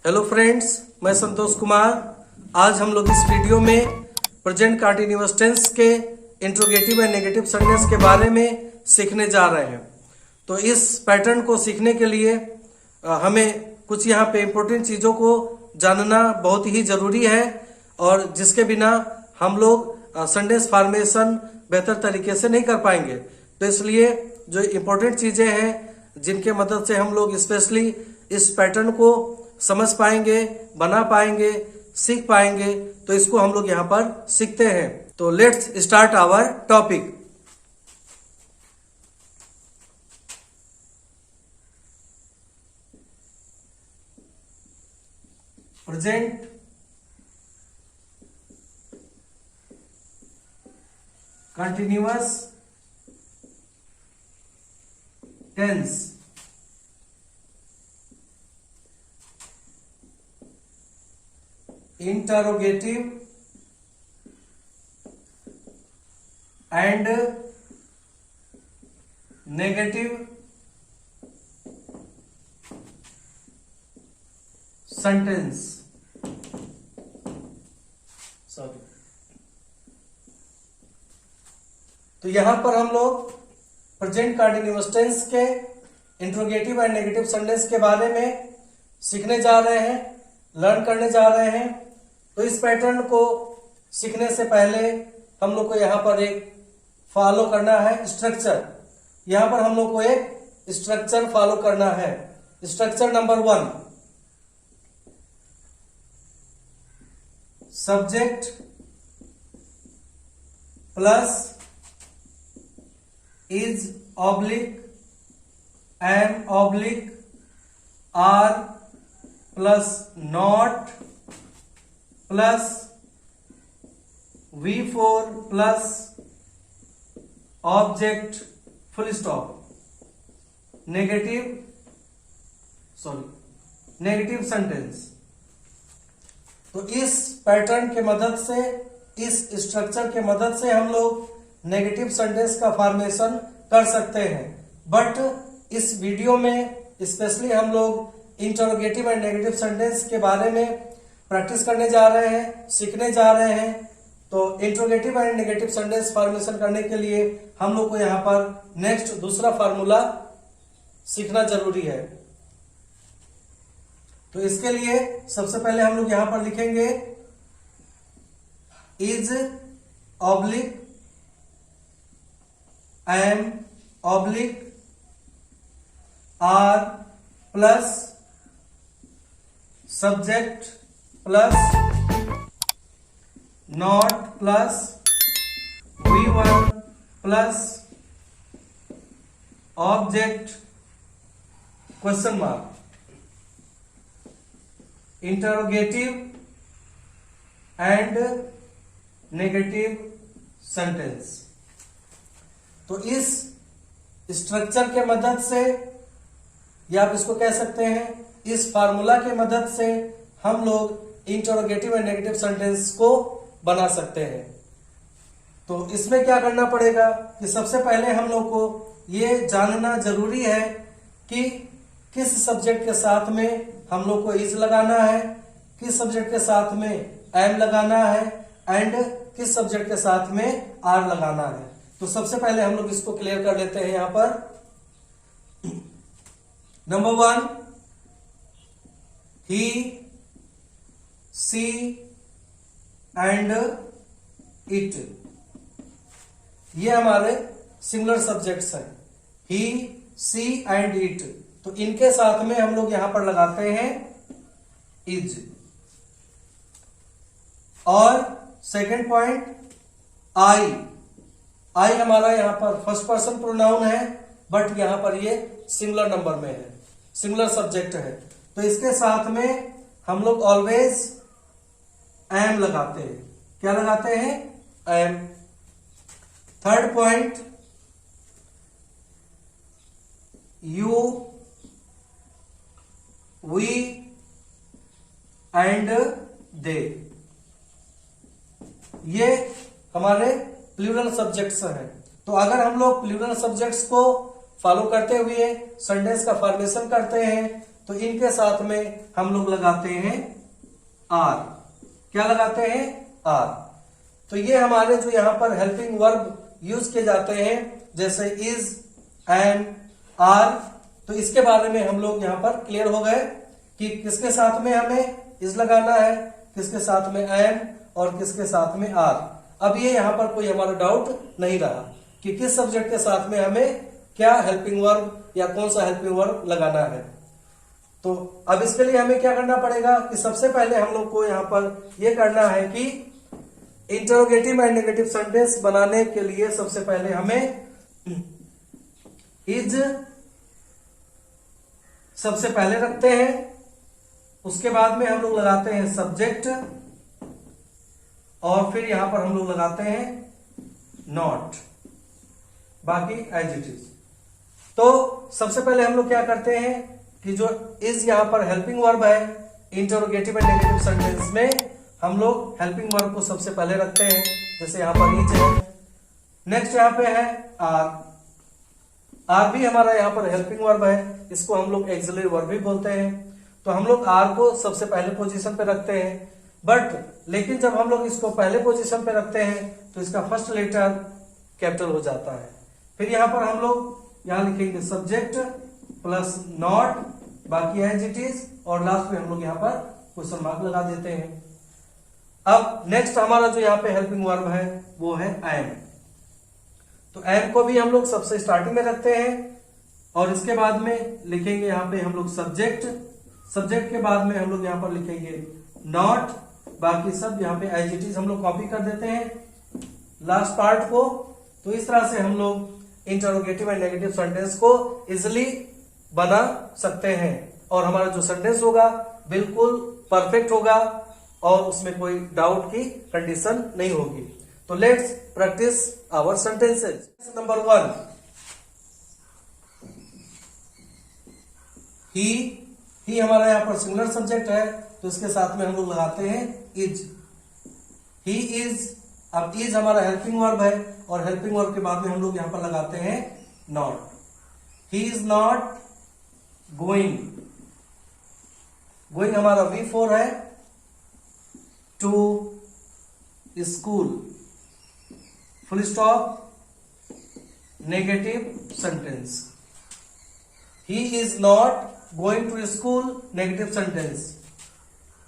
Hello friends, मैं संतोष कुमार। आज हम लोग इस वीडियो में प्रेजेंट कंटीन्यूअस टेंस के इंट्रोगेटिव एंड नेगेटिव सेंटेंस के बारे में सीखने जा रहे हैं। तो इस पैटर्न को सीखने के लिए हमें कुछ यहाँ पे इम्पोर्टेंट चीज़ों को जानना बहुत ही ज़रूरी है, और जिसके बिना हम लोग सेंटेंस फॉर्मेशन बेहतर तरीके से नहीं कर पाएंगे। तो इसलिए जो इम्पोर्टेंट चीज़ें हैं जिनके मदद से हम लोग स्पेशली इस पैटर्न को समझ पाएंगे, बना पाएंगे, सीख पाएंगे, तो इसको हम लोग यहाँ पर सीखते हैं। तो let's start our topic. Present continuous tense interrogative and negative sentence। Sorry, तो यहां पर हम लोग प्रेजेंट कंटिन्यूअस टेंस के इंट्रोगेटिव एंड नेगेटिव सेंटेंस के बारे में सीखने जा रहे हैं, लर्न करने जा रहे हैं। तो इस पैटर्न को सीखने से पहले हम लोग को यहाँ पर एक फॉलो करना है स्ट्रक्चर। यहाँ पर हम लोग को एक स्ट्रक्चर फॉलो करना है। Structure number 1, subject plus is oblique am oblique are plus not plus V4 plus object full stop negative sentence. तो इस पैटर्न के मदद से, इस स्ट्रक्चर के मदद से हम लोग नेगेटिव सेंटेंस का फॉर्मेशन कर सकते हैं। बट इस वीडियो में स्पेशली हम लोग इंटरोगेटिव एंड नेगेटिव सेंटेंस के बारे में प्रैक्टिस करने जा रहे हैं, सीखने जा रहे हैं। तो interrogative and negative sentence formation करने के लिए हम लोग को यहाँ पर नेक्स्ट दूसरा फार्मूला सीखना जरूरी है। तो इसके लिए सबसे पहले हम लोग यहां पर लिखेंगे is oblique am oblique are plus subject plus not plus V1 plus object question mark. Interrogative and negative sentence. तो इस स्ट्रक्चर के मदद से, या आप इसको कह सकते हैं इस फार्मूला के मदद से, हम लोग इंटरोगेटिव एंड नेगेटिव सेंटेंस को बना सकते हैं। तो इसमें क्या करना पड़ेगा कि सबसे पहले हम लोग को ये जानना जरूरी है कि किस सब्जेक्ट के साथ में हम लोग को इज लगाना है, किस सब्जेक्ट के साथ में एम लगाना है, एंड किस सब्जेक्ट के साथ में आर लगाना है। तो सबसे पहले हम लोग इसको क्लियर कर लेते हैं। यहां पर number 1, he she and it, ये हमारे सिंगुलर सब्जेक्ट्स हैं, ही सी एंड इट। तो इनके साथ में हम लोग यहां पर लगाते हैं इज। और सेकंड पॉइंट, आई हमारा यहां पर फर्स्ट पर्सन प्रोनाउन है, बट यहां पर ये सिंगुलर नंबर में है, सिंगुलर सब्जेक्ट है। तो इसके साथ में हम लोग ऑलवेज एम लगाते हैं। क्या लगाते हैं? Am. Third point, you, we and they, ये हमारे प्लूरल सब्जेक्ट्स हैं। तो अगर हम लोग प्लूरल सब्जेक्ट्स को फॉलो करते हुए सेंटेंस का फॉर्मेशन करते हैं तो इनके साथ में हम लोग लगाते हैं आर। क्या लगाते हैं? आर। तो ये हमारे जो यहां पर हेल्पिंग वर्ब यूज किए जाते हैं, जैसे इज, एंड, आर, तो इसके बारे में हम लोग यहां पर क्लियर हो गए कि किसके साथ में हमें इज लगाना है, किसके साथ में एन, और किसके साथ में आर। अब ये यहां पर कोई हमारा डाउट नहीं रहा कि किस सब्जेक्ट के साथ में हमें क्या हेल्पिंग वर्ब या कौन सा हेल्पिंग वर्ब लगाना है। तो अब इसके लिए हमें क्या करना पड़ेगा कि सबसे पहले हम लोग को यहां पर यह करना है कि इंटरोगेटिव एंड नेगेटिव सेंटेंस बनाने के लिए सबसे पहले हमें इज सबसे पहले रखते हैं, उसके बाद में हम लोग लगाते हैं सब्जेक्ट, और फिर यहां पर हम लोग लगाते हैं नॉट, बाकी एज इट इज। तो सबसे पहले हम लोग क्या करते हैं कि जो इज यहां पर हेल्पिंग वर्ब है, इंटरोगेटिव एंड नेगेटिव सेंटेंस में हम लोग हेल्पिंग वर्ब को सबसे पहले रखते हैं, जैसे यहां पर इज है। नेक्स्ट यहां पे है आर। आर भी हमारा यहां पर हेल्पिंग वर्ब है, इसको हम लोग एक्सिलरी वर्ब भी बोलते हैं। तो हम लोग आर को सबसे पहले पोजीशन पे रखते हैं, बट लेकिन जब हम लोग इसको पहले पोजीशन पे रखते हैं तो इसका फर्स्ट लेटर कैपिटल हो जाता है। फिर यहां पर हम लोग यहां लिखेंगे सब्जेक्ट प्लस नॉट, बाकी एज इट इज, और लास्ट में हम लोग यहां पर क्वेश्चन मार्क लगा देते हैं। अब नेक्स्ट हमारा जो यहाँ पे हेल्पिंग वर्ब है वो है एम। तो एम को भी हम लोग सबसे स्टार्टिंग में रखते हैं, और इसके बाद में लिखेंगे यहाँ पे हम लोग सब्जेक्ट। सब्जेक्ट के बाद में हम लोग यहाँ पर लिखेंगे नॉट, बाकी सब यहाँ पे एज इट इज हम लोग कॉपी कर देते हैं लास्ट पार्ट को। तो इस तरह से हम लोग इंटरोगेटिव एंड नेगेटिव सेंटेंस को इजिली बना सकते हैं, और हमारा जो सेंटेंस होगा बिल्कुल परफेक्ट होगा और उसमें कोई डाउट की कंडीशन नहीं होगी। तो let's practice our sentences. Number 1, he हमारा यहां पर सिंगुलर सब्जेक्ट है, तो इसके साथ में हम लोग लगाते हैं इज। He is. अब इज हमारा हेल्पिंग वर्ब है, और हेल्पिंग वर्ब के बाद में हम लोग यहां पर लगाते हैं not. He is not going. Going हमारा V4 है, to school, full stop, negative sentence. He is not going to school, negative sentence.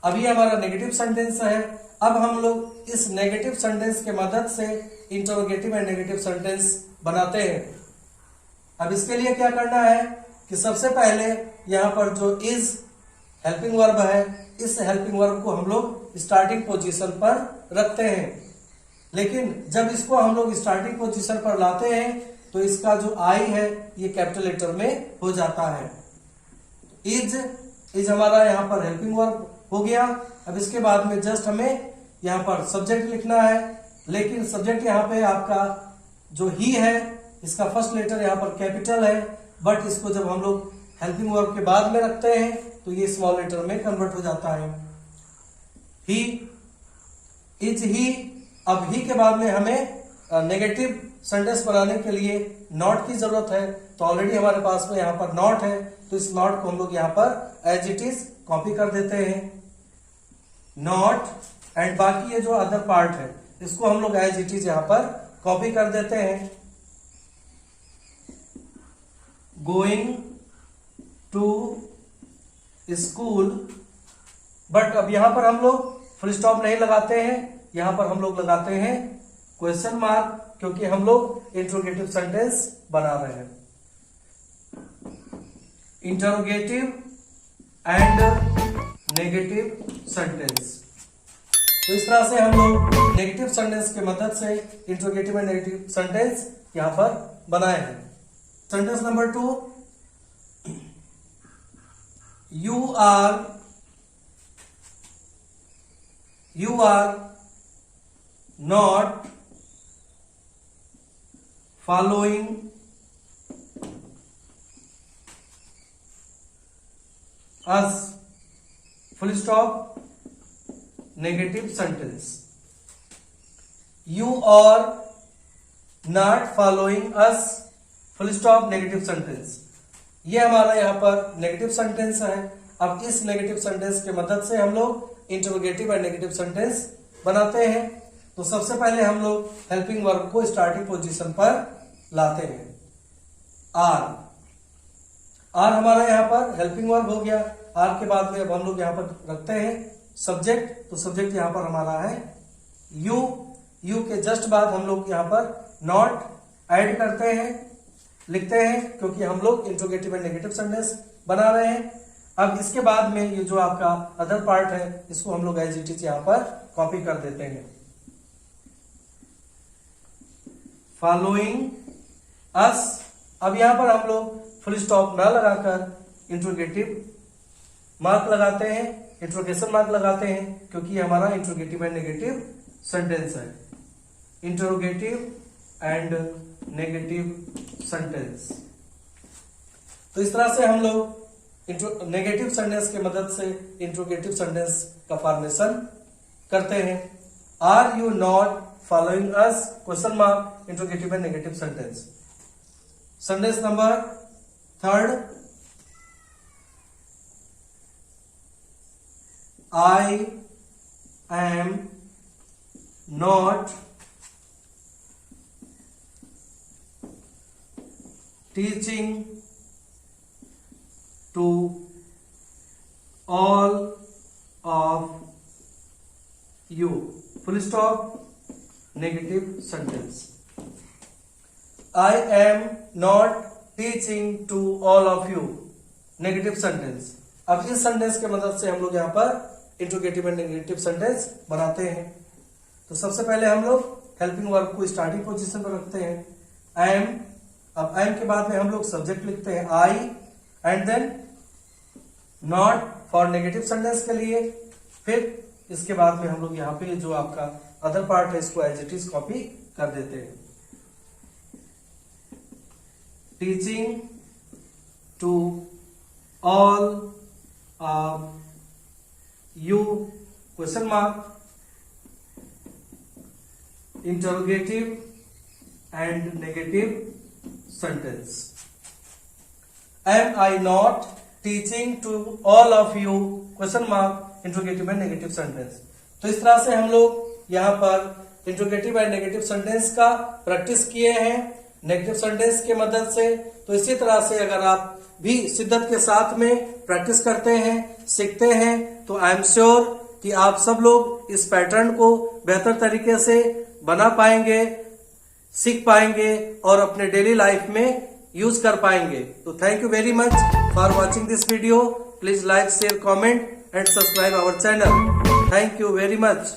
अभी हमारा नेगेटिव सेंटेंस है। अब हम लोग इस नेगेटिव सेंटेंस के मदद से इंटरोगेटिव एंड नेगेटिव सेंटेंस बनाते हैं। अब इसके लिए क्या करना है कि सबसे पहले यहां पर जो इज हेल्पिंग वर्ब है, इस हेल्पिंग वर्ब को हम लोग स्टार्टिंग पोजीशन पर रखते हैं, लेकिन जब इसको हम लोग स्टार्टिंग पोजीशन पर लाते हैं तो इसका जो आई है ये कैपिटल लेटर में हो जाता है। इज हमारा यहाँ पर हेल्पिंग वर्ब हो गया। अब इसके बाद में जस्ट हमें यहाँ पर सब्जेक्ट लिखना है, लेकिन सब्जेक्ट यहाँ पे आपका जो ही है इसका फर्स्ट लेटर यहाँ पर कैपिटल है, बट इसको जब हम लोग हेल्पिंग वर्ब के बाद में रखते हैं तो ये स्मॉल लेटर में कन्वर्ट हो जाता है। ही, इज ही। अब ही के बाद में हमें नेगेटिव सेंटेंस बनाने के लिए नॉट की जरूरत है, तो ऑलरेडी हमारे पास में यहाँ पर नॉट है, तो इस नॉट को हम लोग यहाँ पर एज इट इज कॉपी कर देते हैं नॉट, एंड बाकी ये जो अदर पार्ट है इसको हम लोग एज इट इज यहाँ पर कॉपी कर देते हैं। गोइंग टू स्कूल, बट अब यहां पर हम लोग फुल स्टॉप नहीं लगाते हैं, यहां पर हम लोग लगाते हैं क्वेश्चन मार्क, क्योंकि हम लोग इंटरोगेटिव सेंटेंस बना रहे हैं। Interrogative and negative sentence. तो इस तरह से हम लोग नेगेटिव सेंटेंस के मदद से इंटरोगेटिव एंड नेगेटिव सेंटेंस यहां पर बनाए हैं। Sentence number 2, you are not following us, full stop, negative sentence. You are not following us, full stop, negative sentence. ये हमारा यहाँ पर नेगेटिव सेंटेंस है। अब इस नेगेटिव सेंटेंस के मदद से हम लोग इंटरोगेटिव एंड नेगेटिव सेंटेंस बनाते हैं। तो सबसे पहले हम लोग हेल्पिंग वर्ब को स्टार्टिंग पोजीशन पर लाते हैं। आर हमारा यहाँ पर हेल्पिंग वर्ब हो गया। आर के बाद में अब हम लोग यहाँ पर रखते हैं सब्जेक्ट। तो सब्जेक्ट यहाँ पर हमारा है यू। यू के जस्ट बाद हम लोग यहाँ पर नॉट ऐड करते हैं, लिखते हैं, क्योंकि हम लोग इंट्रोगेटिव एंड नेगेटिव सेंटेंस बना रहे हैं। अब इसके बाद में ये जो आपका अदर पार्ट है इसको हम लोग एज इट इज यहाँ पर कॉपी कर देते हैं। फॉलोइंग अस, अब यहां पर हम लोग फुल स्टॉप ना लगाकर इंट्रोगेटिव मार्क लगाते हैं, इंट्रोगेशन मार्क लगाते हैं, क्योंकि हमारा इंट्रोगेटिव एंड नेगेटिव सेंटेंस है। Interrogative and negative sentence. तो इस तरह से हम लोग नेगेटिव सेंटेंस की मदद से इंट्रोगेटिव सेंटेंस का फॉर्मेशन करते हैं। Are you not following us, question mark, interrogative and negative sentence. Sentence number 3, I am not teaching to all of you. Full stop. Negative sentence. I am not teaching to all of you. Negative sentence. अब इस sentence के मदद से हम लोग यहाँ पर interrogative and negative sentence बनाते हैं। तो सबसे पहले हम लोग हेल्पिंग वर्ब को स्टार्टिंग पोजीशन पर रखते हैं। आई एम, अब आई एम के बाद में हम लोग सब्जेक्ट लिखते हैं I, and then not for negative sentence के लिए। फिर इसके बाद में हम लोग यहाँ पे जो आपका अदर पार्ट है इसको एज इट इज कॉपी कर देते हैं। Teaching to all you, question mark, interrogative and negative sentence. Am I not teaching to all of you, question mark, interrogative and negative sentence. तो इस तरह से हम लोग यहाँ पर इंट्रोगेटिव एंड नेगेटिव सेंटेंस का प्रैक्टिस किए हैं नेगेटिव सेंटेंस के मदद से। तो इसी तरह से अगर आप भी शिद्दत के साथ में प्रैक्टिस करते हैं, सीखते हैं, तो आई एम श्योर कि आप सब लोग इस पैटर्न को बेहतर तरीके से बना पाएंगे, सीख पाएंगे और अपने डेली लाइफ में यूज कर पाएंगे। तो thank you very much for watching this video. Please like, share, comment and subscribe our channel. Thank you very much.